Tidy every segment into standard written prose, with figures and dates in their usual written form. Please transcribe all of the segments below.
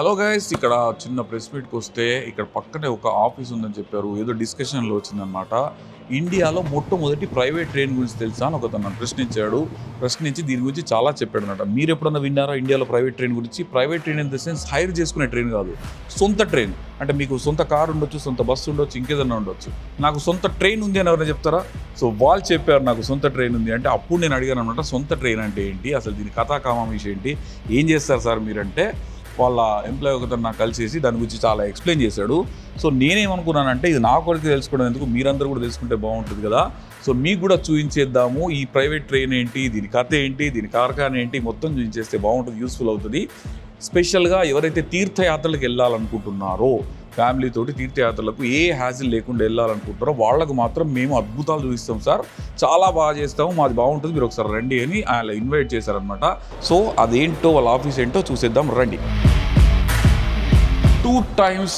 Hello guys, ఇక్కడ చిన్న press మీట్కి వస్తే ఇక్కడ పక్కనే ఒక ఆఫీస్ ఉందని చెప్పారు. ఏదో డిస్కషన్లో వచ్చిందనమాట. ఇండియాలో మొట్టమొదటి ప్రైవేట్ ట్రైన్ గురించి తెలుసా అని ఒకతను నన్ను ప్రశ్నించి దీని గురించి చాలా చెప్పాడు అనమాట. మీరు ఎప్పుడన్నా విన్నారా ఇండియాలో ప్రైవేట్ ట్రైన్ గురించి? Private train in the sense hire చేసుకునే ట్రైన్ కాదు, సొంత ట్రైన్. అంటే మీకు సొంత కారు ఉండొచ్చు, సొంత బస్సు ఉండొచ్చు, ఇంకేదన్నా ఉండొచ్చు. నాకు సొంత ట్రైన్ ఉంది అని ఎవరైనా చెప్తారా? సో వాళ్ళు చెప్పారు నాకు సొంత ట్రైన్ ఉంది అంటే. అప్పుడు నేను అడిగాను అనమాట, సొంత ట్రైన్ అంటే ఏంటి, అసలు దీని కథాకామాంశ ఏంటి, ఏం చేస్తారు సార్ మీరంటే వాళ్ళ ఎంప్లాయీ ఒకతను నాకు కలిసేసి దాని గురించి చాలా ఎక్స్ప్లెయిన్ చేశాడు. సో నేనేమనుకున్నానంటే ఇది నా కొరకు తెలుసుకోవడం ఎందుకు, మీరందరూ కూడా తెలుసుకుంటే బాగుంటుంది కదా. సో మీకు కూడా చూపించేద్దాము ఈ ప్రైవేట్ ట్రైన్ ఏంటి, దీని కథ ఏంటి, దీని కార్ఖానా ఏంటి, మొత్తం చూపించేస్తే బాగుంటుంది, యూస్ఫుల్ అవుతుంది. స్పెషల్గా ఎవరైతే తీర్థయాత్రలకు వెళ్ళాలనుకుంటున్నారో, ఫ్యామిలీతోటి తీర్థయాత్రలకు ఏ హ్యాజిల్ లేకుండా వెళ్ళాలనుకుంటారో వాళ్ళకు మాత్రం మేము అద్భుతాలు చూపిస్తాం సార్, చాలా బాగా చేస్తాము, మాది బాగుంటుంది, మీరు ఒకసారి రండి అని ఆయన ఇన్వైట్ చేశారనమాట. సో అదేంటో వాళ్ళ ఆఫీస్ ఏంటో చూసేద్దాం రండి. 2 times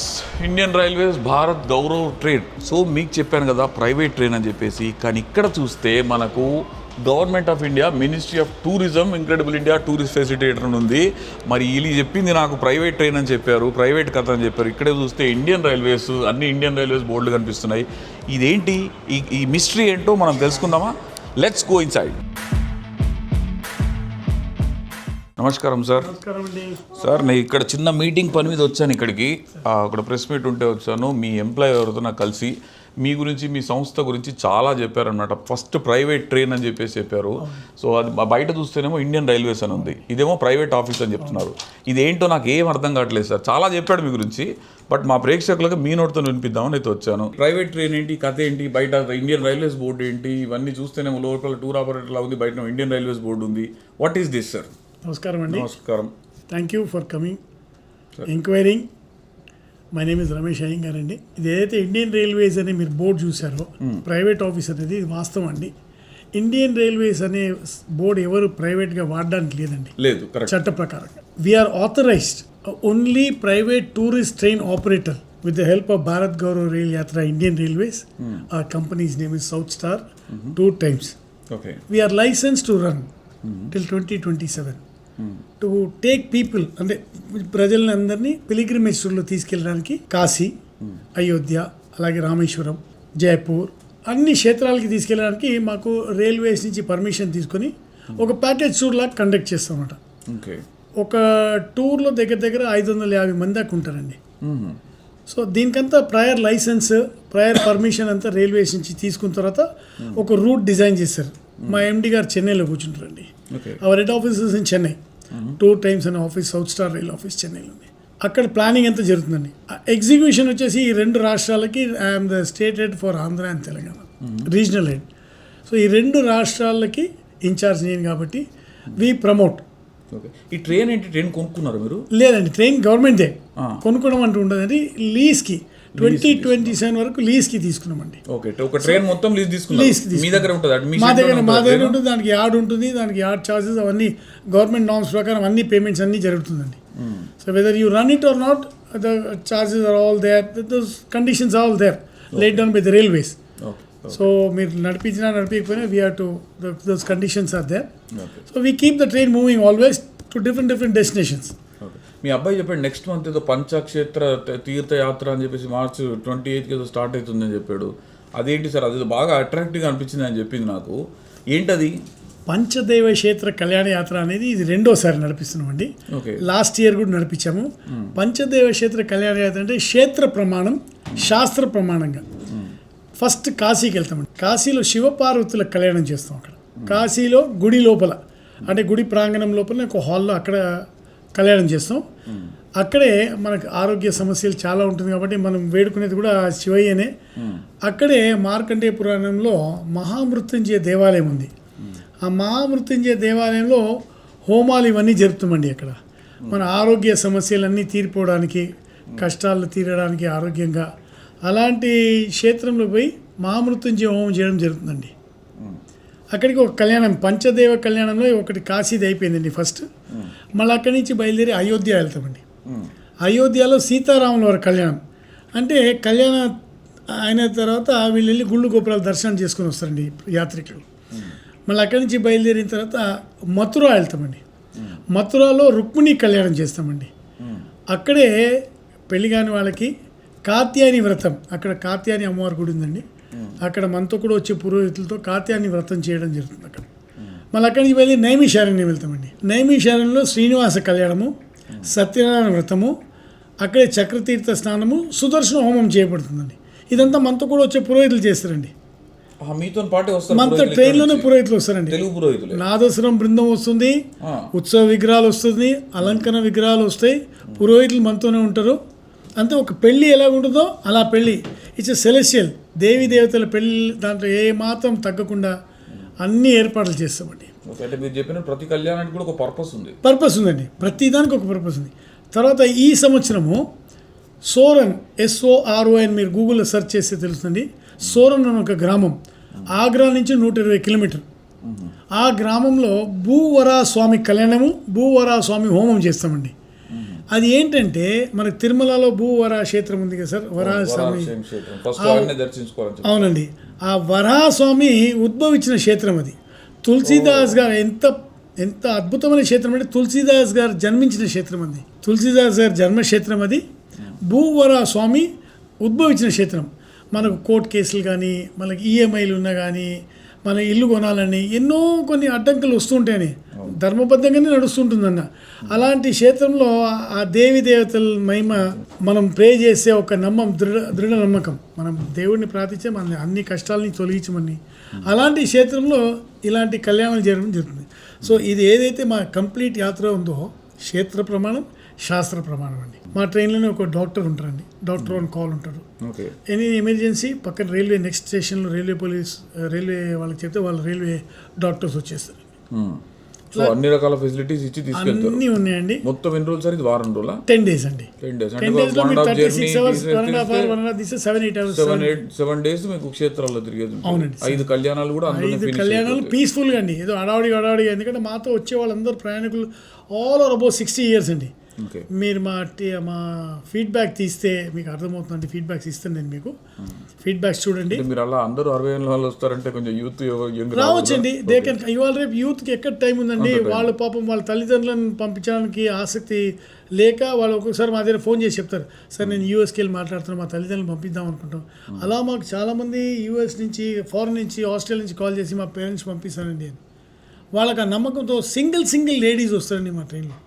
Indian railways Bharat Gaurav train. So మీకు చెప్పాను కదా ప్రైవేట్ ట్రైన్ అని చెప్పేసి, కానీ ఇక్కడ చూస్తే మనకు government of India, ministry of tourism, incredible India tourist facilitator అని ఉంది. మరి వీళ్ళు చెప్పింది నాకు ప్రైవేట్ ట్రైన్ అని చెప్పారు, ప్రైవేట్ కథ అని చెప్పారు. ఇక్కడే చూస్తే ఇండియన్ రైల్వేస్, అన్ని ఇండియన్ రైల్వేస్ బోర్డులు కనిపిస్తున్నాయి. ఇదేంటి, ఈ మిస్టరీ ఏంటో మనం తెలుసుకుందామా? Let's go inside. నమస్కారం సార్. సార్ నేను ఇక్కడ చిన్న మీటింగ్ పని మీద వచ్చాను ఇక్కడికి. అక్కడ ప్రెస్ మీట్ ఉంటే వచ్చాను. మీ ఎంప్లాయీ ఎవరితో నాకు కలిసి మీ గురించి, మీ సంస్థ గురించి చాలా చెప్పారన్నమాట. ఫస్ట్ ప్రైవేట్ ట్రైన్ అని చెప్పారు. సో అది బయట చూస్తేనేమో ఇండియన్ రైల్వేస్ అని ఉంది, ఇదేమో ప్రైవేట్ ఆఫీస్ అని చెప్తున్నారు. ఇదేంటో నాకు ఏం అర్థం కావట్లేదు సార్. చాలా చెప్పాడు మీ గురించి, బట్ మా ప్రేక్షకులకు మీ నోటితో వినిపిద్దామని అయితే వచ్చాను. ప్రైవేట్ ట్రైన్ ఏంటి, కథ ఏంటి, బయట ఇండియన్ రైల్వేస్ బోర్డు ఏంటి, ఇవన్నీ చూస్తేనేమో లోపల టూర్ ఆపరేటర్లా ఉంది, బయట ఇండియన్ రైల్వేస్ బోర్డు ఉంది. What is this sir? నమస్కారం అండి. నమస్కారం. Thank you for coming, enquiring. My name is Ramesh Iyengar అండి. ఇది ఏదైతే ఇండియన్ రైల్వేస్ అనే మీరు బోర్డు చూసారో, ప్రైవేట్ ఆఫీస్ అనేది ఇది వాస్తవం అండి. ఇండియన్ రైల్వేస్ అనే బోర్డు ఎవరు ప్రైవేట్గా వాడడానికి లేదండి, లేదు, చట్ట ప్రకారం. We are authorized only private tourist train operator with the help of Bharat Gaurav Rail Yatra Indian Railways. Our company's name is South Star. 2 times. Okay. We are licensed to run till 2027. To take people, అంటే ప్రజలని అందరినీ pilgrimage టూర్లో తీసుకెళ్ళడానికి కాశీ, అయోధ్య, అలాగే రామేశ్వరం, జైపూర్ అన్ని క్షేత్రాలకి తీసుకెళ్ళడానికి మాకు railways నుంచి పర్మిషన్ తీసుకొని ఒక ప్యాకేజ్ టూర్ లాగా కండక్ట్ చేస్తామన్నమాట. ఒక టూర్లో దగ్గర 550 మంది దాకా ఉంటారండి. సో దీనికంతా ప్రయర్ లైసెన్స్, ప్రయర్ పర్మిషన్ అంతా రైల్వేస్ నుంచి తీసుకున్న తర్వాత ఒక రూట్ డిజైన్ చేశారు. మా ఎండి గారు చెన్నైలో కూర్చుంటారండి. Our head offices in Chennai. 2 times అనే office south star rail office చెన్నైలో ఉంది. అక్కడ ప్లానింగ్ అంతా జరుగుతుందండి. ఎగ్జిక్యూషన్ వచ్చేసి ఈ 2 రాష్ట్రాలకి I'm the state head for Andhra and Telangana, regional head. So ఈ 2 రాష్ట్రాలకి ఇన్ఛార్జ్ నేను కాబట్టి వి ప్రమోట్. ఈ ట్రైన్ ఏంటి, ట్రైన్ కొనుక్కున్నారు మీరు? లేదండి, ట్రైన్ గవర్నమెంట్దే. కొనుక్కోవడం అంటూ ఉండదండి. లీజ్కి 2027 వరకు లీజ్కి తీసుకున్నామండి. ఒక ట్రైన్ మొత్తం లీజ్ తీసుకున్నారు. మీ దగ్గర ఉంటుంది? మా దగ్గర ఉంటుంది. దానికి యార్డ్ ఉంటుంది, దానికి యార్డ్ ఛార్జెస్ అవన్నీ గవర్నమెంట్ నామ్స్ ప్రకారం అన్ని పేమెంట్స్ అన్నీ జరుగుతుందండి. So whether you run it or not, the charges are all there, those conditions all there laid down by the railways. So మీరు నడిపించకపోయినా we have to, those conditions are there. So we keep the train moving always to different destinations. మీ అబ్బాయి చెప్పాడు next month ఏదో పంచక్షేత్ర తీర్థయాత్ర అని చెప్పేసి March 28కి ఏదో స్టార్ట్ అవుతుందని చెప్పాడు. అదేంటి సార్? అది బాగా అట్రాక్టివ్గా అనిపించింది అని చెప్పింది నాకు. ఏంటది? పంచదైవ క్షేత్ర కళ్యాణ యాత్ర అనేది ఇది 2వసారి నడిపిస్తున్నామండి. లాస్ట్ ఇయర్ కూడా నడిపించాము. పంచదైవ క్షేత్ర కళ్యాణ యాత్ర అంటే క్షేత్ర ప్రమాణం, శాస్త్ర ప్రమాణంగా ఫస్ట్ కాశీకి వెళ్తామండి. కాశీలో శివపార్వతుల కళ్యాణం చేస్తాం. అక్కడ కాశీలో గుడి లోపల, అంటే గుడి ప్రాంగణం లోపల ఒక హాల్లో అక్కడ కళ్యాణం చేస్తాం. అక్కడే మనకు ఆరోగ్య సమస్యలు చాలా ఉంటుంది కాబట్టి మనం వేడుకునేది కూడా శివయ్యనే. అక్కడే మార్కండేయ పురాణంలో మహామృత్యుంజయ దేవాలయం ఉంది. ఆ మహామృత్యుంజయ దేవాలయంలో హోమాలు ఇవన్నీ జరుపుతామండి. అక్కడ మన ఆరోగ్య సమస్యలన్నీ తీరిపోవడానికి, కష్టాలు తీరడానికి, ఆరోగ్యంగా అలాంటి క్షేత్రంలో పోయి మహామృత్యుంజయ హోమం చేయడం జరుగుతుందండి. అక్కడికి ఒక కళ్యాణం, పంచదేవ కళ్యాణంలో ఒకటి కాశీది అయిపోయిందండి ఫస్ట్. మళ్ళీ అక్కడి నుంచి బయలుదేరి అయోధ్య వెళ్తామండి. అయోధ్యలో సీతారాముల వారి కళ్యాణం. అంటే కళ్యాణం అయిన తర్వాత వీళ్ళు వెళ్ళి గుళ్ళు గోపురాలు దర్శనం చేసుకొని వస్తారండి యాత్రికులు. మళ్ళీ అక్కడి నుంచి బయలుదేరిన తర్వాత మథుర వెళ్తామండి. మథురాలో రుక్మిణి కళ్యాణం చేస్తామండి. అక్కడే పెళ్లి కాని వాళ్ళకి కాత్యాయని వ్రతం, అక్కడ కాత్యాయని అమ్మవారి గుడి ఉందండి, అక్కడ మనతో కూడా వచ్చే పురోహితులతో కాత్యాయని వ్రతం చేయడం జరుగుతుంది అక్కడ. మళ్ళీ అక్కడి నుంచి వెళ్ళి నైమిషారణ్యం వెళ్తామండి. నైమిషారణ్యంలో శ్రీనివాస కళ్యాణము, సత్యనారాయణ వ్రతము, అక్కడే చక్రతీర్థ స్నానము, సుదర్శన హోమం చేయబడుతుందండి. ఇదంతా మనతో కూడా వచ్చే పురోహితులు చేస్తారండి. మీతో పాటే వస్తారు, మనతో ట్రైన్లోనే పురోహితులు వస్తారండి. తెలుగు పురోహితులు. నాదస్వరం బృందం వస్తుంది, ఉత్సవ విగ్రహాలు వస్తుంది, అలంకరణ విగ్రహాలు వస్తాయి, పురోహితులు మనతోనే ఉంటారు. అంతే ఒక పెళ్ళి ఎలా ఉంటుందో అలా పెళ్ళి. ఇట్స్ సెలెస్టియల్, దేవీ దేవతల పెళ్ళి, దాంట్లో ఏ మాత్రం తగ్గకుండా అన్ని ఏర్పాట్లు చేస్తామండి. అంటే మీరు చెప్పిన ప్రతి కళ్యాణానికి కూడా ఒక పర్పస్ ఉంది. పర్పస్ ఉందండి, ప్రతి దానికి ఒక పర్పస్ ఉంది. తర్వాత ఈ సంవత్సరము సోరన్, SORON, మీరు గూగుల్లో సెర్చ్ చేస్తే తెలుస్తుంది. సోరన్ అని ఒక గ్రామం, ఆగ్రా నుంచి 120 కిలోమీటర్. ఆ గ్రామంలో భూవరా స్వామి కళ్యాణము, భూవరా స్వామి హోమం చేస్తామండి. అది ఏంటంటే మనకు తిరుమలలో భూవరా క్షేత్రం ఉంది కదా సార్, వరాహ స్వామి. అవునండి, ఆ వరాహ స్వామి ఉద్భవించిన క్షేత్రం అది. తులసీదాస్ గారు ఎంత అద్భుతమైన క్షేత్రం అంటే తులసీదాస్ గారు జన్మించిన క్షేత్రం అది. తులసీదాస్ గారి జన్మక్షేత్రం అది. భూవరా స్వామి ఉద్భవించిన క్షేత్రం. మనకు కోర్టు కేసులు కానీ, మనకి EMIలు ఉన్నా కానీ, మన ఇల్లు కొనాలని ఎన్నో కొన్ని అడ్డంకులు వస్తుంటాయని ధర్మబద్ధంగానే నడుస్తుంటుందన్న. అలాంటి క్షేత్రంలో ఆ దేవి దేవతల మహిమ మనం ప్రే చేసే ఒక దృఢ నమ్మకం, మనం దేవుడిని ప్రార్థించే మన అన్ని కష్టాలని తొలగించమని. అలాంటి క్షేత్రంలో ఇలాంటి కళ్యాణాలు జరగడం జరుగుతుంది. సో ఇది ఏదైతే మా కంప్లీట్ యాత్ర ఉందో, క్షేత్ర ప్రమాణం, శాస్త్ర ప్రమాణం అండి. మా ట్రైన్లోనే ఒక డాక్టర్ ఉంటారండి, డాక్టర్ ఆన్ కాల్ ఉంటారు. ఎనీ ఎమర్జెన్సీ పక్కన రైల్వే నెక్స్ట్ స్టేషన్లో రైల్వే పోలీస్, రైల్వే వాళ్ళకి చెప్తే వాళ్ళు రైల్వే డాక్టర్స్ వచ్చేస్తారు. సో అన్ని రకాల ఫెసిలిటీస్ ఇచ్చి తీసుకెళ్తారు. అన్నీ ఉన్నాయండి. మొత్తం ఎన్ని రోజులు సార్ ఇది? వారం రోజులా? 10 days అండి. 10 days. 10 days లో మీరు 36 hours, 1.5 hours, 7-8 hours. 7 days మీకు క్షేత్రాల్లో తిరిగేది. అవునండి. 5 కళ్యాణాలు కూడా 5 కళ్యాణాలు పీస్ఫుల్గా అండి, ఏదో అడావిడిగా. ఎందుకంటే మాతో వచ్చే వాళ్ళందరూ ప్రయాణికులు ఆల్ ఓవర్ అబౌవ్ 60 years అండి. మీరు మా ఫీడ్బ్యాక్ తీస్తే మీకు అర్థమవుతుందండి. ఫీడ్బ్యాక్స్ ఇస్తాను నేను మీకు. ఫీడ్బ్యాక్స్ చూడండి. మీరు అలా అందరూ 60 ఏళ్ళ వాళ్ళు వస్తారంటే కొంచెం యూత్ రావచ్చండి. They can. ఇవాళ రేపు యూత్కి ఎక్కడ టైం ఉందండి? వాళ్ళు పాపం వాళ్ళ తల్లిదండ్రులను పంపించడానికి ఆసక్తి లేక వాళ్ళు ఒక్కొక్కసారి మా దగ్గర ఫోన్ చేసి చెప్తారు, సార్ నేను యూఎస్కి వెళ్ళి మాట్లాడుతున్నాను, మా తల్లిదండ్రులను పంపిద్దాం అనుకుంటాం. అలా మాకు చాలామంది US నుంచి, ఫారెన్ నుంచి, ఆస్ట్రేలియా నుంచి కాల్ చేసి మా పేరెంట్స్ పంపిస్తానండి అని. వాళ్ళకి ఆ నమ్మకంతో సింగిల్ లేడీస్ వస్తారండి మా ట్రైన్లో.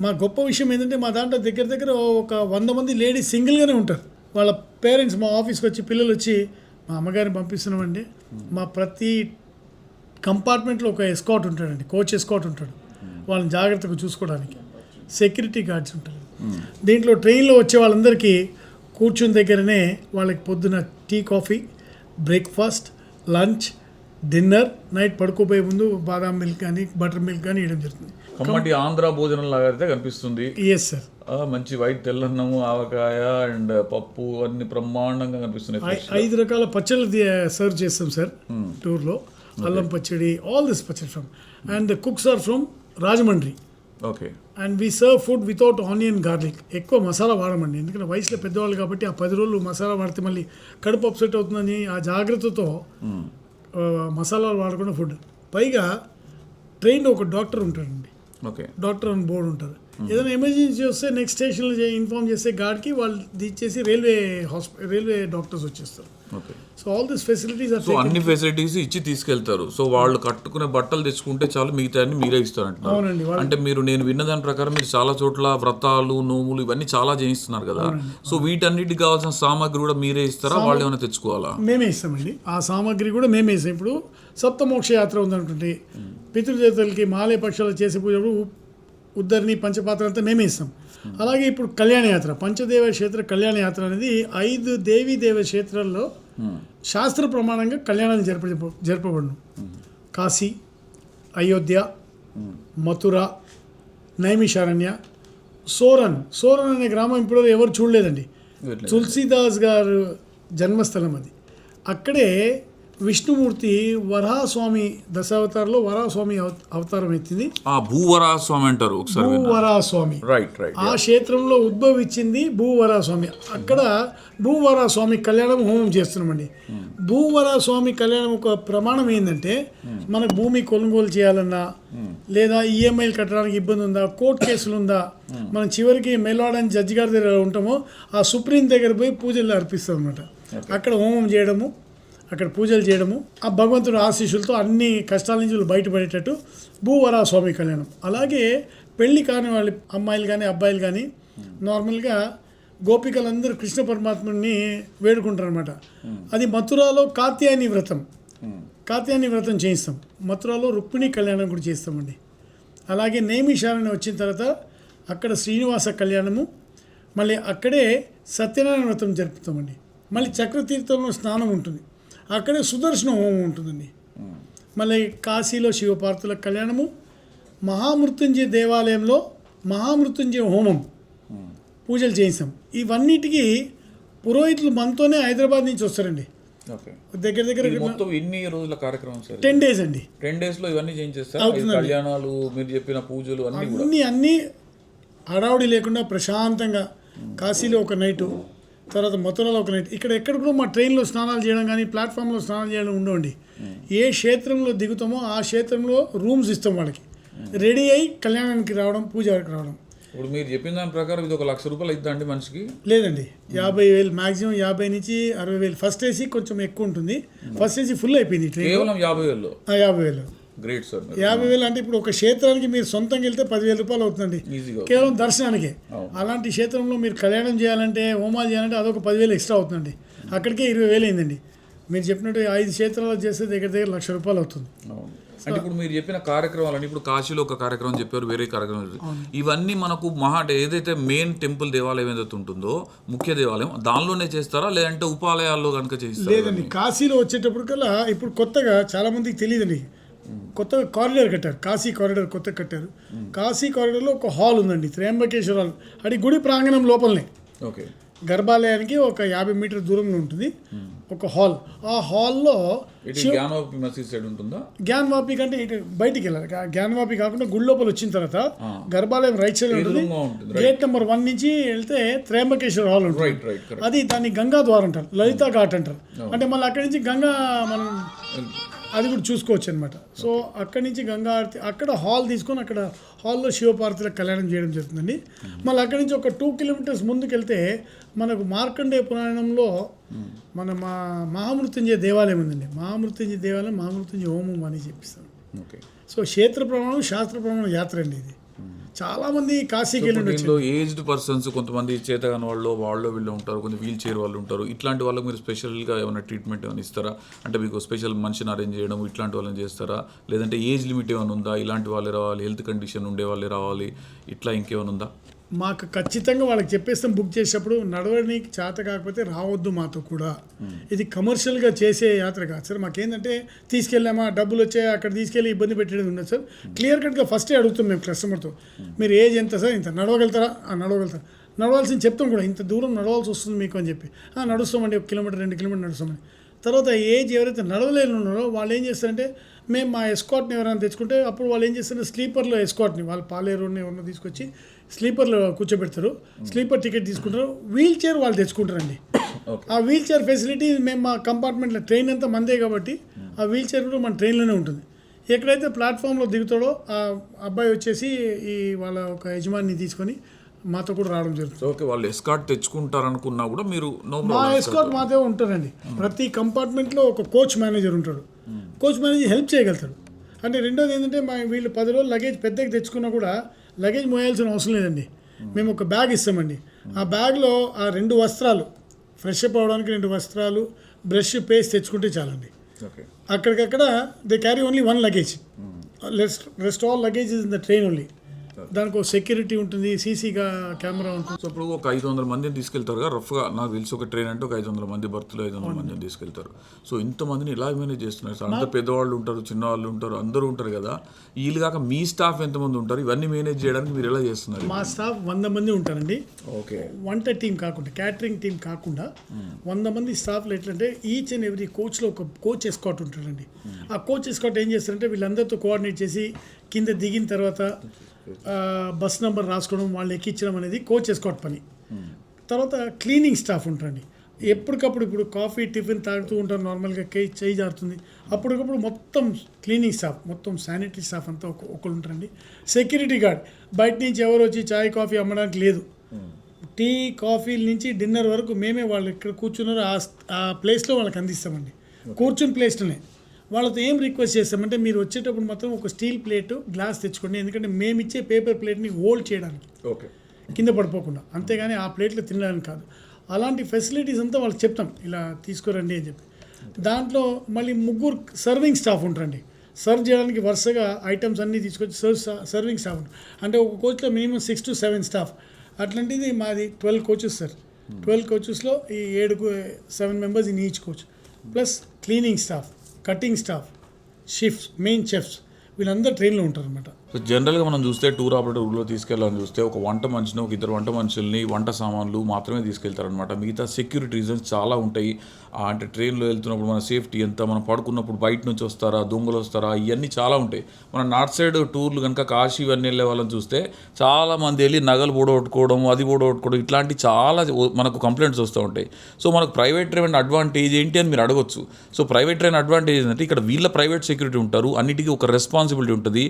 మా గొప్ప విషయం ఏంటంటే మా దాంట్లో దగ్గర ఒక 100 మంది లేడీస్ సింగిల్గానే ఉంటారు. వాళ్ళ పేరెంట్స్ మా ఆఫీస్కి వచ్చి, పిల్లలు వచ్చి, మా అమ్మగారిని పంపిస్తున్నామండి. మా ప్రతి కంపార్ట్మెంట్లో ఒక ఎస్కాట్ ఉంటాడండి, కోచ్ ఎస్కాట్ ఉంటాడు, వాళ్ళని జాగ్రత్తగా చూసుకోవడానికి సెక్యూరిటీ గార్డ్స్ ఉంటారు. దీంట్లో ట్రైన్లో వచ్చే వాళ్ళందరికీ కూర్చుని దగ్గరనే వాళ్ళకి పొద్దున tea, coffee, breakfast, lunch, dinner, night పడుకోపోయే ముందు బాదాం మిల్క్ కానీ, బటర్ మిల్క్ కానీ ఇవ్వడం జరుగుతుంది. కమ్మటి ఆంధ్ర భోజనం లాగా అయితే కనిపిస్తుంది. Yes sir. మంచి వైట్ తెల్లన్నము, ఆవకాయ అండ్ పప్పు అన్ని బ్రహ్మాండంగా కనిపిస్తున్నాయి. 5 రకాల పచ్చళ్ళు సర్వ్ చేస్తాం సార్ టూర్లో. అల్లం పచ్చడి, ఆల్ దిస్ పచ్చడి from, and the cooks are from Rajahmundry. Okay. And we serve food without onion, garlic. ఎక్కువ మసాలా వాడమండి, ఎందుకంటే వయసులో పెద్దవాళ్ళు కాబట్టి ఆ 10 రోజులు మసాలా వాడితే మళ్ళీ కడుపు అప్సెట్ అవుతుందని ఆ జాగ్రత్తతో మసాలాలు వాడకుండా ఫుడ్. పైగా ట్రైన్లో ఒక డాక్టర్ ఉంటాడండి, డాక్టర్ ఆన్ బోర్డు ఉంటారు. ఏదైనా ఎమర్జెన్సీ వస్తే నెక్స్ట్ స్టేషన్లో ఇన్ఫార్మ్ చేస్తే గార్డ్కి వాళ్ళు ఇచ్చేసి రైల్వే డాక్టర్స్ వచ్చేస్తారు. So all this facilities are, so అన్ని ఫెసిలిటీస్ ఇచ్చి తీసుకెళ్తారు. సో వాళ్ళు కట్టుకునే బట్టలు తెచ్చుకుంటే చాలు, మిగతా అన్ని మీరే ఇస్తారంటారు. అవునండి. అంటే నేను విన్న దాని ప్రకారం మీరు చాలా చోట్ల వ్రతాలు, నోములు ఇవన్నీ చాలా చేయిస్తున్నారు కదా. సో వీటన్నిటికి కావాల్సిన సామాగ్రి కూడా మీరే ఇస్తారా, వాళ్ళు ఏమైనా తెచ్చుకోవాలా? మేమే ఇస్తామండి. ఆ సామాగ్రి కూడా మేమే ఇస్తాం. ఇప్పుడు సప్తమోక్ష యాత్ర ఉందనుకుంటే పితృదేవతలకి మాలే పక్షాలు చేసే పూజప్పుడు ఉద్దరిని, పంచపాత్ర అంతా మేమే ఇస్తాం. అలాగే ఇప్పుడు కళ్యాణ యాత్ర, పంచదేవ క్షేత్ర కళ్యాణ యాత్ర అనేది 5 దేవీ దేవ క్షేత్రాల్లో శాస్త్ర ప్రమాణంగా కళ్యాణాలు జరపబడును. కాశీ, అయోధ్య, మథుర, నైమిషారణ్య, సోరన్ అనే గ్రామం ఇప్పుడు ఎవరు చూడలేదండి. తులసీదాస్ గారు జన్మస్థలం అది. అక్కడే విష్ణుమూర్తి వరాహస్వామి దశావతారంలో వరాహస్వామి అవతారం ఎత్తింది. భూవరాహస్వామి అంటారు ఒకసారి. భూవరాహస్వామి, రైట్. ఆ క్షేత్రంలో ఉద్భవించింది భూవరాహస్వామి. అక్కడ భూవరాహస్వామి కళ్యాణం హోమం చేస్తున్నామండి. భూవరాహస్వామి కళ్యాణం ఒక ప్రమాణం ఏంటంటే, మనకు భూమి కొనుగోలు చేయాలన్నా, లేదా ఈఎంఐలు కట్టడానికి ఇబ్బంది ఉందా, కోర్టు కేసులు ఉందా, మనం చివరికి మెల్లాడని జడ్జి గారి దగ్గర ఉంటామో ఆ సుప్రీం దగ్గర పోయి పూజలు అర్పిస్తాం అనమాట. అక్కడ హోమం చేయడము, అక్కడ పూజలు చేయడము, ఆ భగవంతుడు ఆశీస్సులతో అన్ని కష్టాల నుంచి బయటపడేటట్టు భూవరాహ స్వామి కళ్యాణం. అలాగే పెళ్లి కాని వాళ్ళ అమ్మాయిలు కానీ అబ్బాయిలు కానీ నార్మల్గా గోపికలందరూ కృష్ణ పరమాత్ముని వేడుకుంటారు అనమాట. అది మథురాలో కాత్యాయని వ్రతం చేయిస్తాం. మథురాలో రుక్మిణి కళ్యాణం కూడా చేస్తామండి. అలాగే నైమిషారణ్యం వచ్చిన తర్వాత అక్కడ శ్రీనివాస కళ్యాణము, మళ్ళీ అక్కడే సత్యనారాయణ వ్రతం జరుపుతామండి. మళ్ళీ చక్రతీర్థంలో స్నానం ఉంటుంది, అక్కడే సుదర్శన హోమం ఉంటుందండి. మళ్ళీ కాశీలో శివపార్వతుల కళ్యాణము, మహామృత్యుంజయ దేవాలయంలో మహామృత్యుంజయ హోమం పూజలు చేయిస్తాం. ఇవన్నిటికీ పురోహితులు మనతోనే హైదరాబాద్ నుంచి వస్తారండి. దగ్గర దగ్గర మొత్తం ఎన్ని రోజుల కార్యక్రమం సార్? 10 days అండి. 10 days లో ఇవన్నీ చేయించేస్తారు. కళ్యాణాలు, మీరు చెప్పిన పూజలు అన్ని హడావుడి లేకుండా ప్రశాంతంగా కాశీలో ఒక నైటు, తర్వాత మథురలో ఒక నైట్, ఎక్కడ కూడా మా ట్రైన్లో స్నానాలు చేయడం కానీ ప్లాట్ఫామ్లో స్నానాలు చేయడం ఉండవండి. ఏ క్షేత్రంలో దిగుతామో ఆ క్షేత్రంలో రూమ్స్ ఇస్తాం వాళ్ళకి, రెడీ అయ్యి కళ్యాణానికి రావడం, పూజకి రావడం. ఇప్పుడు మీరు చెప్పిన దాని ప్రకారం ఇది 1 లక్ష రూపాయలు అవుతుందండి మనిషికి? లేదండి, 50,000 మ్యాక్సిమం, 50 నుంచి 60,000. ఫస్ట్ ఏసీ కొంచెం ఎక్కువ ఉంటుంది, ఫస్ట్ ఏసీ ఫుల్ అయిపోయింది ట్రైన్. కేవలం 50,000? 50,000. Great sir. 50,000 అంటే ఇప్పుడు ఒక క్షేత్రానికి మీరు సొంతంగా వెళ్తే 10,000 రూపాయలు అవుతుందండి కేవలం దర్శనానికే. అలాంటి క్షేత్రంలో మీరు కళ్యాణం చేయాలంటే, హోమాలు చేయాలంటే అదొక 10,000 ఎక్స్ట్రా అవుతుందండి. అక్కడికే 20,000 అయిందండి. మీరు చెప్పినట్టు 5 క్షేత్రాలు చేస్తే దగ్గర దగ్గర 1,00,000 రూపాయలు అవుతుంది. అంటే ఇప్పుడు మీరు చెప్పిన కార్యక్రమాలని, ఇప్పుడు కాశీలో ఒక కార్యక్రమం చెప్పారు, వేరే కార్యక్రమం, ఇవన్నీ మనకు ఏదైతే మెయిన్ టెంపుల్ దేవాలయం ఏదైతే ఉంటుందో, ముఖ్య దేవాలయం, దానిలోనే చేస్తారా లేదంటే ఉపాలయాల్లో కనుక చేస్తారా? లేదండి, కాశీలో వచ్చేటప్పుడు కల్లా ఇప్పుడు కొత్తగా చాలా మందికి తెలియదండి, కొత్తగా కారిడార్ కట్టారు, కాశీ కారిడార్ కొత్తగా కట్టారు. కాశీ కారిడార్లో ఒక హాల్ ఉందండి, త్రయంబకేశ్వర హాల్. అది గుడి ప్రాంగణం లోపలనే, ఓకే, గర్భాలయానికి ఒక 50 మీటర్ దూరంలో ఉంటుంది ఒక హాల్. ఆ హాల్లో జ్ఞానవాపి కంటే ఇటు బయటికి వెళ్ళాలి. జ్ఞానవాపి కాకుండా గుడి లోపల వచ్చిన తర్వాత గర్భాలయం రైట్ సైడ్ ఉంటుంది. గేట్ నెంబర్ 1 నుంచి వెళ్తే త్రయంబకేశ్వర హాల్ ఉంటుంది. అది దాన్ని గంగా ద్వారం అంటారు, లలితా ఘాట్ అంటారు. అంటే మళ్ళీ అక్కడి నుంచి గంగా మనం అది కూడా చూసుకోవచ్చు అనమాట. సో అక్కడి నుంచి గంగా ఆరతి, అక్కడ హాల్ తీసుకొని అక్కడ హాల్లో శివపార్వతుల కళ్యాణం చేయడం జరుగుతుందండి. మళ్ళీ అక్కడి నుంచి ఒక 2 kilometers ముందుకు వెళ్తే మనకు మార్కండేయ పురాణంలో మన మహామృత్యుంజయ దేవాలయం ఉందండి. మహామృత్యుంజయ దేవాలయం, మహామృత్యుంజయ హోమం అని చెప్పిస్తాం. సో క్షేత్ర ప్రమాణం, శాస్త్ర ప్రమాణం యాత్ర అండి ఇది. చాలా మంది కాశీకి వెళ్ళి ఏజ్డ్ పర్సన్స్, కొంతమంది చేతగాని వాళ్ళు వీళ్ళు ఉంటారు, కొంచెం వీల్ చైర్ వాళ్ళు ఉంటారు. ఇట్లాంటి వాళ్ళకి మీరు స్పెషల్గా ఏమైనా ట్రీట్మెంట్ ఏమైనా ఇస్తారా? అంటే మీకు స్పెషల్ మనిషిని అరేంజ్ చేయడం ఇట్లాంటి వాళ్ళని చేస్తారా? లేదంటే ఏజ్ లిమిట్ ఏమైనా ఉందా? ఇలాంటి వాళ్ళే రావాలి, హెల్త్ కండిషన్ ఉండే వాళ్ళే రావాలి, ఇట్లా ఇంకేమైనా ఉందా? మాకు ఖచ్చితంగా వాళ్ళకి చెప్పేస్తాం బుక్ చేసేటప్పుడు, నడవడానికి చేత కాకపోతే రావద్దు మాతో కూడా. ఇది కమర్షియల్గా చేసే యాత్ర కాదు సార్. మాకేంటంటే తీసుకెళ్ళామా, డబ్బులు వచ్చాయా, అక్కడ తీసుకెళ్ళి ఇబ్బంది పెట్టేది ఉండదు సార్. క్లియర్ కట్గా ఫస్టే అడుగుతాం మేము కస్టమర్తో, మీరు ఏజ్ ఎంత సార్, ఇంత నడవగలుగుతారా? నడవగలుగుతారా, నడవాల్సింది చెప్తాం కూడా, ఇంత దూరం నడవాల్సి వస్తుంది మీకు అని చెప్పి. నడుస్తామండి, 1 kilometer 2 kilometers నడుస్తామని. తర్వాత ఏజ్ ఎవరైతే నడవలేని ఉన్నారో వాళ్ళు ఏం చేస్తారంటే, మేము మా ఎస్కాట్ని ఎవరైనా తెచ్చుకుంటే అప్పుడు వాళ్ళు ఏం చేస్తారంటే స్లీపర్లో ఎస్కాట్ని, వాళ్ళు పాలేరుని ఎవరినో తీసుకొచ్చి స్లీపర్లో కూర్చోబెడతారు, స్లీపర్ టికెట్ తీసుకుంటారు. వీల్ చైర్ వాళ్ళు తెచ్చుకుంటారండి. ఆ వీల్ చైర్ ఫెసిలిటీ మేము మా కంపార్ట్మెంట్లో, ట్రైన్ అంతా మందే కాబట్టి ఆ వీల్ చైర్ కూడా మన ట్రైన్లోనే ఉంటుంది. ఎక్కడైతే ప్లాట్ఫామ్లో దిగుతాడో ఆ అబ్బాయి వచ్చేసి ఈ వాళ్ళ ఒక యజమాని తీసుకొని మాతో కూడా రావడం జరుగుతుంది. ఓకే, వాళ్ళు ఎస్కాట్ తెచ్చుకుంటారనుకున్నా కూడా మీరు మా ఎస్కాట్ మాతో ఉంటారండి. ప్రతి కంపార్ట్మెంట్లో ఒక కోచ్ మేనేజర్ ఉంటాడు. కోచ్ మేనేజర్ హెల్ప్ చేయగలుగుతాడు. అంటే రెండోది ఏంటంటే వీళ్ళు 10 రోజులు లగేజ్ పెద్దగా తెచ్చుకున్నా కూడా లగేజ్ మోయాల్సిన అవసరం లేదండి. మేము ఒక బ్యాగ్ ఇస్తామండి. ఆ బ్యాగ్లో ఆ 2 వస్త్రాలు, ఫ్రెష్ అప్ అవ్వడానికి 2 వస్త్రాలు, బ్రష్, పేస్ట్ తెచ్చుకుంటే చాలండి. అక్కడికక్కడ they carry only 1 luggage. Rest all luggage is in the train only. దానికి ఒక సెక్యూరిటీ ఉంటుంది, సీసీగా కెమెరా ఉంటుంది. సో ఇప్పుడు ఒక 500 మందిని తీసుకెళ్తారు కదా రఫ్గా, నాకు తెలిసి ఒక ట్రైన్ అంటే ఒక 500 మంది బర్త్లో 500 మందిని తీసుకెళ్తారు. సో ఇంతమందిని ఇలా మేనేజ్ చేస్తున్నారు సార్? అంత పెద్దవాళ్ళు ఉంటారు, చిన్నవాళ్ళు ఉంటారు, అందరూ ఉంటారు కదా. వీళ్ళు కాక మీ స్టాఫ్ ఎంతమంది ఉంటారు? ఇవన్నీ మేనేజ్ చేయడానికి మీరు ఎలా చేస్తున్నారు? మా స్టాఫ్ 100 మంది ఉంటారండి. ఓకే, వంట టీం కాకుండా, క్యాటరింగ్ టీం కాకుండా 100 మంది స్టాఫ్లో ఎట్లంటే ఈచ్ అండ్ ఎవ్రీ కోచ్లో ఒక కోచ్ ఎస్కాట్ ఉంటాడండి. ఆ కోచ్ ఎస్కాట్ ఏం చేస్తారంటే వీళ్ళందరితో కోఆర్డినేట్ చేసి కింద దిగిన తర్వాత బస్ నెంబర్ రాసుకోవడం, వాళ్ళు ఎక్కించడం అనేది కోచ్ ఎస్కాట్ పని. తర్వాత క్లీనింగ్ స్టాఫ్ ఉంటారండి. ఎప్పటికప్పుడు ఇప్పుడు కాఫీ టిఫిన్ తాగుతూ ఉంటారు నార్మల్గా చేయి జారుతుంది, అప్పటికప్పుడు మొత్తం క్లీనింగ్ స్టాఫ్, మొత్తం శానిటరీ స్టాఫ్ అంతా ఒకరు ఉంటారండి. సెక్యూరిటీ గార్డ్ బయట నుంచి ఎవరు వచ్చి చాయ్ కాఫీ అమ్మడానికి లేదు. టీ కాఫీల నుంచి డిన్నర్ వరకు మేమే వాళ్ళు ఇక్కడ కూర్చున్నారు ఆ ప్లేస్లో వాళ్ళకి అందిస్తామండి. కూర్చుని ప్లేస్లోనే వాళ్ళతో ఏం రిక్వెస్ట్ చేస్తామంటే మీరు వచ్చేటప్పుడు మాత్రం ఒక స్టీల్ ప్లేటు గ్లాస్ తెచ్చుకోండి, ఎందుకంటే మేము ఇచ్చే పేపర్ ప్లేట్ని హోల్డ్ చేయడానికి, ఓకే, కింద పడిపోకుండా, అంతేగాని ఆ ప్లేట్లో తినడానికి కాదు. అలాంటి ఫెసిలిటీస్ అంతా వాళ్ళకి చెప్తాం, ఇలా తీసుకురండి అని చెప్పి. దాంట్లో మళ్ళీ 3 సర్వింగ్ స్టాఫ్ ఉంటారండి. సర్వ్ చేయడానికి వరుసగా ఐటమ్స్ అన్నీ తీసుకొచ్చి సర్వింగ్ స్టాఫ్ ఉంటుంది. అంటే ఒక కోచ్లో మినిమం 6 to 7 స్టాఫ్. అట్లాంటిది మాది 12 కోచెస్ సార్. 12 కోచెస్లో ఈ 7 members in each coach, plus cleaning staff, cutting staff, shifts, main chefs, వీళ్ళందరూ ట్రైన్లో ఉంటారు అనమాట. సో జనరల్గా మనం చూస్తే టూర్ ఆపరేటర్ ఊళ్ళో తీసుకెళ్ళాలని చూస్తే ఒక వంట మనిషిని, ఒక 2 వంట మనుషుల్ని, వంట సామాన్లు మాత్రమే తీసుకెళ్తారనమాట. మిగతా సెక్యూరిటీ రీజన్స్ చాలా ఉంటాయి. అంటే ట్రైన్లో వెళ్తున్నప్పుడు మన సేఫ్టీ ఎంత, మనం పడుకున్నప్పుడు బయట నుంచి వస్తారా, దొంగలు వస్తారా, ఇవన్నీ చాలా ఉంటాయి. మన నార్త్ సైడ్ టూర్లు కనుక కాశీ ఇవన్నీ వెళ్ళే వాళ్ళని చూస్తే చాలామంది వెళ్ళి నగలు పోడగొట్టుకోవడం, అది పోడగొట్టుకోవడం, ఇట్లాంటి చాలా మనకు కంప్లైంట్స్ వస్తూ ఉంటాయి. సో మనకు ప్రైవేట్ ట్రైన్ అడ్వాంటేజ్ ఏంటి అని మీరు అడగొచ్చు. సో ప్రైవేట్ ట్రైన్ అడ్వాంటేజ్ ఏంటంటే ఇక్కడ వీళ్ళ ప్రైవేట్ సెక్యూరిటీ ఉంటారు, అన్నిటికీ ఒక రెస్పాన్సిబిలిటీ ఉంటుంది,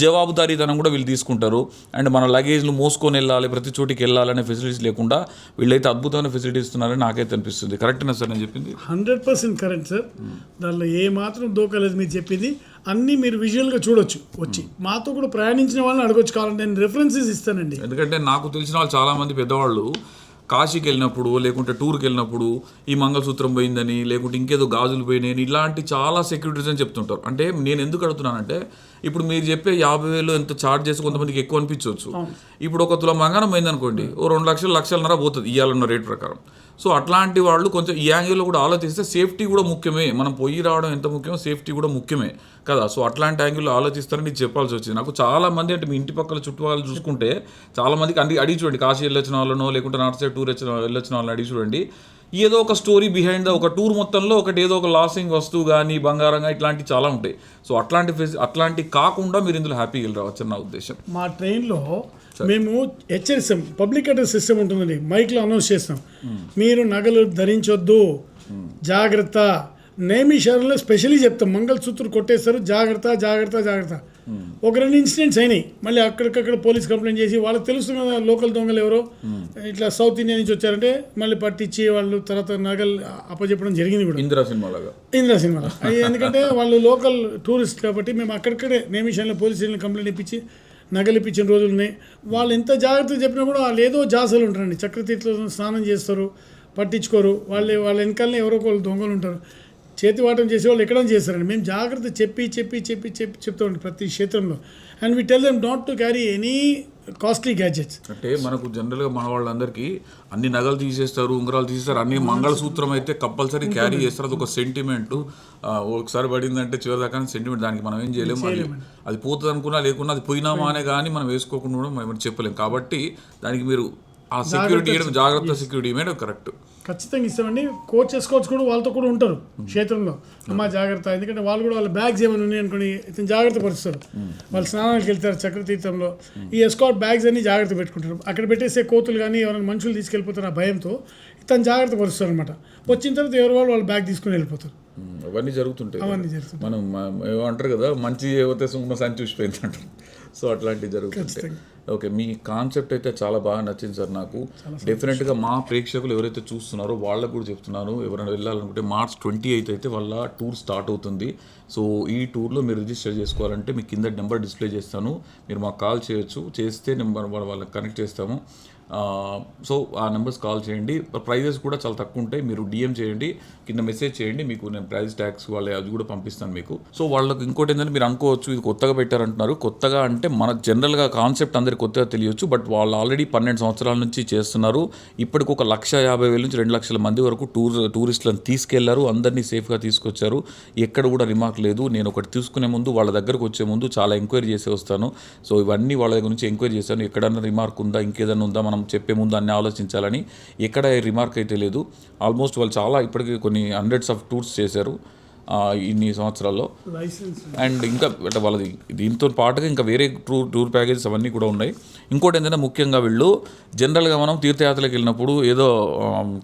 జవాబుదారీతనం కూడా వీళ్ళు తీసుకుంటారు. అండ్ మన లగేజ్లు మోసుకొని వెళ్ళాలి, ప్రతి చోటికి వెళ్ళాలనే ఫెసిలిటీస్ లేకుండా వీళ్ళైతే అద్భుతమైన ఫెసిలిటీస్ ఇస్తున్నారని నాకైతే అనిపిస్తుంది. కరెక్ట్నా సార్ నేను చెప్పింది? 100% కరెక్ట్ సార్. దానిలో ఏ మాత్రం దోకలేదు. మీరు చెప్పింది అన్నీ మీరు విజువల్గా చూడొచ్చు. వచ్చి మాతో కూడా ప్రయాణించిన వాళ్ళని అడగొచ్చు, కావాలంటే నేను రెఫరెన్సెస్ ఇస్తానండి. ఎందుకంటే నాకు తెలిసిన వాళ్ళు చాలామంది పెద్దవాళ్ళు కాశీకి వెళ్ళినప్పుడు, లేకుంటే టూర్కి వెళ్ళినప్పుడు ఈ మంగళసూత్రం పోయిందని, లేకుంటే ఇంకేదో గాజులు పోయినాయని, ఇలాంటి చాలా సెక్యూరిటీస్ అని చెప్తుంటారు. అంటే నేను ఎందుకు అడుగుతున్నానంటే, ఇప్పుడు మీరు చెప్పే 50,000 ఎంత ఛార్జ్ చేసి కొంతమందికి ఎక్కువ అనిపించవచ్చు. ఇప్పుడు ఒక తులం బంగారం పోయిందనుకోండి, ఓ 2 లక్షలు, 1.5 పోతుంది ఇవ్వాలన్న రేట్ ప్రకారం. సో అట్లాంటి వాళ్ళు కొంచెం ఈ యాంగిల్లో కూడా ఆలోచిస్తే సేఫ్టీ కూడా ముఖ్యమే. మనం పోయి రావడం ఎంత ముఖ్యమో సేఫ్టీ కూడా ముఖ్యమే కదా. సో అట్లాంటి యాంగిల్లో ఆలోచిస్తారని నీకు చెప్పాల్సి వచ్చింది. నాకు చాలామంది, అంటే మీ ఇంటి పక్కల చుట్టుపక్కల చూసుకుంటే చాలామందికి అడిగి చూడండి, కాశీ వెళ్ళొచ్చిన వాళ్ళనో లేకుంటే నార్త్ సైడ్ టూర్ వెళ్ళొచ్చిన వాళ్ళని అడిగి చూడండి, ఏదో ఒక స్టోరీ బిహైండ్ ఒక టూర్ మొత్తంలో ఒకటి ఏదో ఒక లాసింగ్ వస్తువు కానీ, బంగారంగా, ఇట్లాంటివి చాలా ఉంటాయి. సో అట్లాంటి కాకుండా మీరు ఇందులో హ్యాపీగా వెళ్ళి రావచ్చు నా ఉద్దేశం. మా ట్రైన్లో మేము హెచ్చరిస్తాం, పబ్లిక్ అడ్రస్ సిస్టమ్ ఉంటుందండి, మైక్లో అనౌన్స్ చేస్తాం, మీరు నగలు ధరించొద్దు, జాగ్రత్త. నైమిషారంలో స్పెషల్లీ చెప్తాం, మంగళసూత్రం కొట్టేస్తారు, జాగ్రత్త జాగ్రత్త జాగ్రత్త. ఒక 2 ఇన్సిడెంట్స్ అయినాయి, మళ్ళీ అక్కడికక్కడ పోలీస్ కంప్లైంట్ చేసి వాళ్ళకి తెలుస్తుంది కదా లోకల్ దొంగలు ఎవరో ఇట్లా సౌత్ ఇండియా నుంచి వచ్చారంటే మళ్ళీ పట్టించి వాళ్ళు తర్వాత నగలు అప్పచెప్పడం జరిగింది కూడా. ఇందిరా సినిమాలో ఎందుకంటే వాళ్ళు లోకల్ టూరిస్ట్ కాబట్టి మేము అక్కడిక్కడే నైమిషారంలో పోలీస్ స్టేషన్లో కంప్లైంట్ ఇప్పించి నగలు ఇప్పించిన రోజులు ఉన్నాయి. వాళ్ళు ఎంత జాగ్రత్తగా చెప్పినా కూడా వాళ్ళు ఏదో జాసలు ఉంటారండి, చక్రతీర్థంలో స్నానం చేస్తారు, పట్టించుకోరు. వాళ్ళ వెనకాలనే ఎవరో ఒకళ్ళు దొంగలు ఉంటారు, చేతి వాటం చేసే వాళ్ళు ఎక్కడైనా చేస్తారండి. మేము జాగ్రత్త చెప్తామండి ప్రతి క్షేత్రంలో. And we tell them not to carry any costly gadgets. అంటే మనకు జనరల్గా మన వాళ్ళందరికీ అన్ని నగలు తీసేస్తారు, ఉంగరాలు తీసేస్తారు, అన్ని మంగళసూత్రం అయితే కంపల్సరీ క్యారీ చేస్తారు. అది ఒక సెంటిమెంట్, ఒకసారి పడిందంటే చివరి దాకా సెంటిమెంట్, దానికి మనం ఏం చేయలేము. అది పోతుంది అనుకున్నా లేకున్నా అది పోయినామా అనే కానీ మనం వేసుకోకుండా కూడా మనం చెప్పలేము. కాబట్టి దానికి మీరు ఆ సెక్యూరిటీ జాగ్రత్త సెక్యూరిటీ మేడం కరెక్ట్ ఖచ్చితంగా ఇస్తామండి. కోచెస్ కూడా వాళ్ళతో కూడా ఉంటారు క్షేత్రంలో, అమ్మ జాగ్రత్త, ఎందుకంటే వాళ్ళు కూడా వాళ్ళ బ్యాగ్స్ ఏమైనా ఉన్నాయి అనుకోని ఇతను జాగ్రత్త పరుస్తారు. వాళ్ళు స్నానానికి వెళ్తారు చక్రతీర్థంలో, ఈ ఎస్కాట్ బ్యాగ్స్ అన్ని జాగ్రత్త పెట్టుకుంటారు. అక్కడ పెట్టేసే కోతులు కానీ ఎవరైనా మనుషులు తీసుకెళ్ళిపోతారు ఆ భయంతో ఇతను జాగ్రత్త పరుస్తారు అనమాట. వచ్చిన తర్వాత ఎవరు వాళ్ళ బ్యాగ్ తీసుకుని వెళ్ళిపోతారు. అవన్నీ జరుగుతుంటాయి. మనం ఏమంటారు కదా, మంచి ఏవైతే సుమ్మ సంచి చూసిపోయింది అంటారు. సో అట్లాంటివి జరుగుతుంటాయి. ఓకే, మీ కాన్సెప్ట్ అయితే చాలా బాగా నచ్చింది సార్ నాకు. డెఫినెట్గా మా ప్రేక్షకులు ఎవరైతే చూస్తున్నారో వాళ్ళకు కూడా చెప్తున్నాను, ఎవరైనా వెళ్ళాలనుకుంటే March 28 అయితే వాళ్ళ టూర్ స్టార్ట్ అవుతుంది. సో ఈ టూర్లో మీరు రిజిస్టర్ చేసుకోవాలంటే మీ కింద నెంబర్ డిస్ప్లే చేస్తాను, మీరు మాకు కాల్ చేయొచ్చు, చేస్తే నెంబర్ వాళ్ళకి కనెక్ట్ చేస్తాము. సో ఆ నెంబర్స్ కాల్ చేయండి. ప్రైజెస్ కూడా చాలా తక్కువ ఉంటాయి. మీరు DM చేయండి, కింద మెసేజ్ చేయండి, మీకు నేను ప్రైస్ ట్యాక్స్ వాళ్ళ అది కూడా పంపిస్తాను మీకు. సో వాళ్ళకి ఇంకోటి ఏంటంటే మీరు అనుకోవచ్చు ఇది కొత్తగా పెట్టారంటున్నారు. కొత్తగా అంటే మనకు జనరల్గా కాన్సెప్ట్ అందరికి కొత్తగా తెలియచ్చు, బట్ వాళ్ళు ఆల్రెడీ 12 సంవత్సరాల నుంచి చేస్తున్నారు. ఇప్పటికి 1,50,000 నుంచి 2 లక్షల మంది వరకు టూరిస్టులను తీసుకెళ్లారు, అందరినీ సేఫ్గా తీసుకొచ్చారు. ఎక్కడ కూడా రిమార్క్ లేదు. నేను ఒకటి తీసుకునే ముందు వాళ్ళ దగ్గరకు వచ్చే ముందు చాలా ఎంక్వైరీ చేసి వస్తాను. సో ఇవన్నీ వాళ్ళ దగ్గర నుంచి ఎంక్వైరీ చేశాను, ఎక్కడన్నా రిమార్క్ ఉందా, ఇంకేదన్నా ఉందా, మనం చెప్పే ముందు అన్ని ఆలోచించాలని. ఎక్కడ రిమార్క్ అయితే లేదు. ఆల్మోస్ట్ వాళ్ళు చాలా ఇప్పటికీ కొన్ని 100s of టూర్స్ చేశారు. ఇన్ని సంవత్సరాల్లో. లైసెన్స్ అండ్ ఇంకా అంటే వాళ్ళది దీంతో పాటుగా ఇంకా వేరే టూర్ ప్యాకేజెస్ అవన్నీ కూడా ఉన్నాయి. ఇంకోటి ఏంటంటే ముఖ్యంగా వీళ్ళు జనరల్గా మనం తీర్థయాత్రలకు వెళ్ళినప్పుడు ఏదో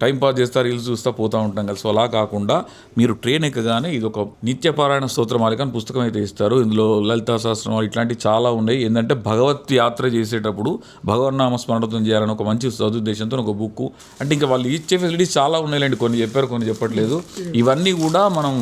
టైం పాస్ చేస్తా రీల్స్ చూస్తూ పోతూ ఉంటాం కదా. సో అలా కాకుండా మీరు ట్రైన్ ఎక్కగానే ఇది ఒక నిత్యపారాయణ స్తోత్రమాలిక అని పుస్తకం అయితే ఇస్తారు. ఇందులో లలితా సహస్రనామాలు ఇట్లాంటివి చాలా ఉన్నాయి. ఏంటంటే భగవత్ యాత్ర చేసేటప్పుడు భగవన్నామ స్మరణతో చేయాలని ఒక మంచి సదుద్దేశంతో ఒక బుక్. అంటే ఇంకా వాళ్ళు ఇచ్చే ఫెసిలిటీస్ చాలా ఉన్నాయిలేండి, కొన్ని చెప్పారు కొన్ని చెప్పట్లేదు. ఇవన్నీ కూడా మనం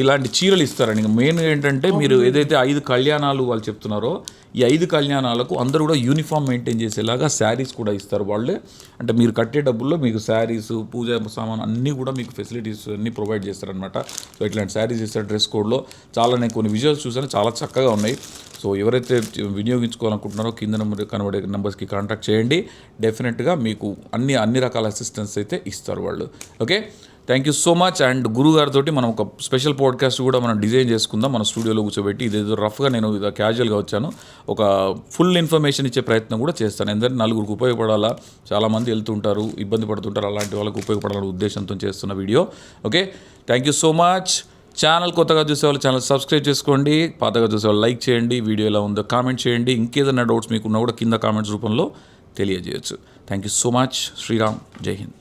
ఇలాంటి చీరలు ఇస్తారండి. మెయిన్గా ఏంటంటే మీరు ఏదైతే 5 కళ్యాణాలు వాళ్ళు చెప్తున్నారో ఈ 5 కళ్యాణాలకు అందరూ కూడా యూనిఫామ్ మెయింటైన్ చేసేలాగా శారీస్ కూడా ఇస్తారు వాళ్ళే. అంటే మీరు కట్టే డబ్బుల్లో మీకు శారీస్, పూజ సామాన్ అన్నీ కూడా మీకు ఫెసిలిటీస్ అన్నీ ప్రొవైడ్ చేస్తారనమాట. సో ఇట్లాంటి శారీస్ ఇస్తారు. డ్రెస్ కోడ్లో చాలా నేను కొన్ని విజువల్స్ చూసాను, చాలా చక్కగా ఉన్నాయి. సో ఎవరైతే వినియోగించుకోవాలనుకుంటున్నారో కింద కనబడే నెంబర్స్కి కాంటాక్ట్ చేయండి. డెఫినెట్గా మీకు అన్ని రకాల అసిస్టెన్స్ అయితే ఇస్తారు వాళ్ళు. Okay, thank you so much. And గురువు గారితో మనం ఒక స్పెషల్ పాడ్కాస్ట్ కూడా మనం డిజైన్ చేసుకుందాం మన స్టూడియోలో కూర్చోబెట్టి. ఇదేదో రఫ్గా నేను క్యాజువల్గా వచ్చాను, ఒక ఫుల్ ఇన్ఫర్మేషన్ ఇచ్చే ప్రయత్నం కూడా చేస్తాను. ఎందుకంటే నలుగురికి ఉపయోగపడాలా, చాలామంది వెళ్తుంటారు, ఇబ్బంది పడుతుంటారు, అలాంటి వాళ్ళకి ఉపయోగపడాలనే ఉద్దేశంతో చేస్తున్న video. Okay, thank you so much. Channel కొత్తగా చూసేవాళ్ళు ఛానల్ సబ్స్క్రైబ్ చేసుకోండి, పాతగా చూసేవాళ్ళు లైక్ చేయండి, వీడియో ఎలా ఉందో కామెంట్ చేయండి. ఇంకేదైనా డౌట్స్ మీకున్నా కూడా కింద కామెంట్స్ రూపంలో తెలియజేయచ్చు. Thank you so much. Sriram, జై హింద్.